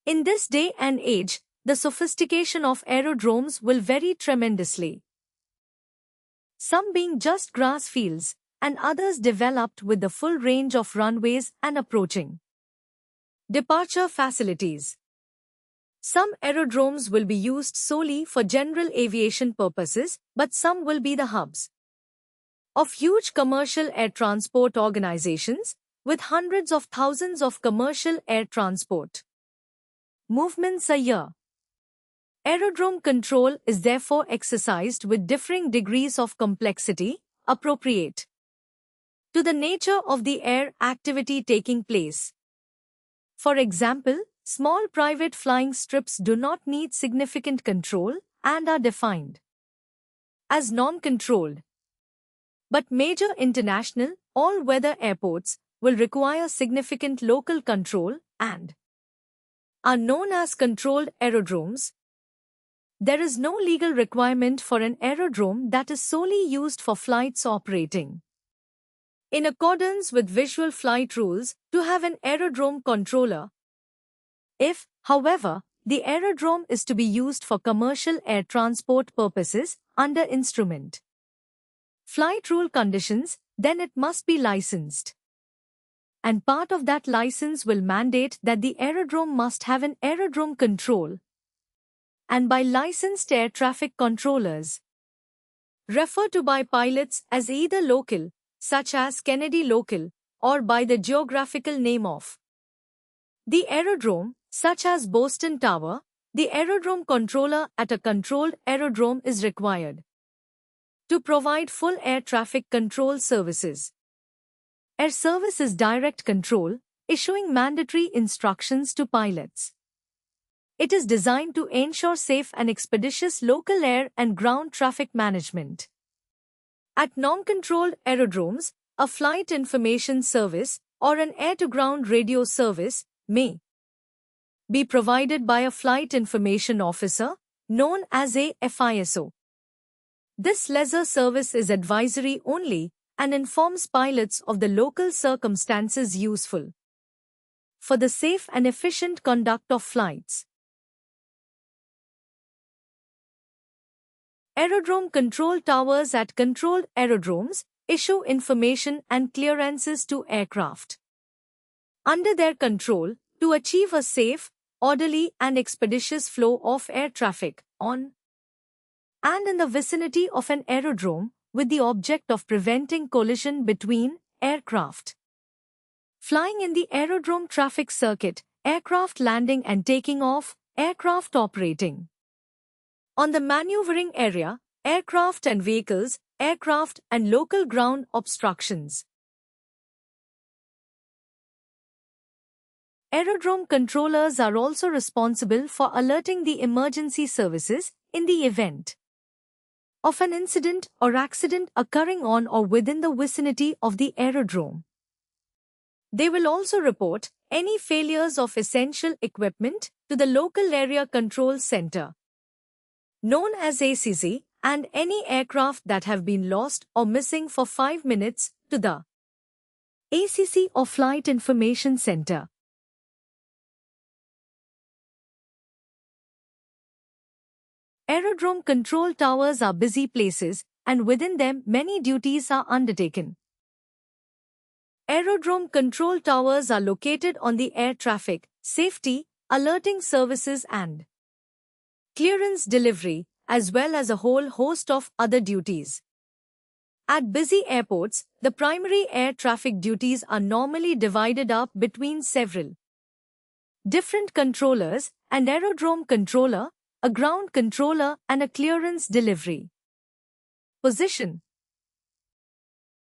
In this day and age, the sophistication of aerodromes will vary tremendously. Some being just grass fields, and others developed with the full range of runways and approaching departure facilities. Some aerodromes will be used solely for general aviation purposes, but some will be the hubs of huge commercial air transport organizations, with hundreds of thousands of commercial air transport movements a year. Aerodrome control is therefore exercised with differing degrees of complexity, appropriate to the nature of the air activity taking place. For example, small private flying strips do not need significant control and are defined as non-controlled. But major international, all-weather airports will require significant local control and are known as controlled aerodromes. There is no legal requirement for an aerodrome that is solely used for flights operating in accordance with visual flight rules to have an aerodrome controller. If, however, the aerodrome is to be used for commercial air transport purposes under instrument flight rule conditions, then it must be licensed. And part of that license will mandate that the aerodrome must have an aerodrome control, and by licensed air traffic controllers, referred to by pilots as either local, such as Kennedy Local, or by the geographical name of the aerodrome, such as Boston Tower. The aerodrome controller at a controlled aerodrome is required to provide full air traffic control services. Air service is direct control, issuing mandatory instructions to pilots. It is designed to ensure safe and expeditious local air and ground traffic management. At non-controlled aerodromes, a flight information service or an air-to-ground radio service may be provided by a flight information officer, known as a FISO. This lesser service is advisory only and informs pilots of the local circumstances useful for the safe and efficient conduct of flights. Aerodrome control towers at controlled aerodromes issue information and clearances to aircraft under their control to achieve a safe, orderly and expeditious flow of air traffic on and in the vicinity of an aerodrome, with the object of preventing collision between aircraft flying in the aerodrome traffic circuit, aircraft landing and taking off, aircraft operating on the maneuvering area, aircraft and vehicles, aircraft and local ground obstructions. Aerodrome controllers are also responsible for alerting the emergency services in the event of an incident or accident occurring on or within the vicinity of the aerodrome. They will also report any failures of essential equipment to the Local Area Control Center, known as ACC, and any aircraft that have been lost or missing for 5 minutes to the ACC or Flight Information Center. Aerodrome control towers are busy places, and within them many duties are undertaken. Aerodrome control towers are located on the air traffic, safety, alerting services and clearance delivery, as well as a whole host of other duties. At busy airports, the primary air traffic duties are normally divided up between several different controllers: an aerodrome controller, a ground controller, and a clearance delivery position.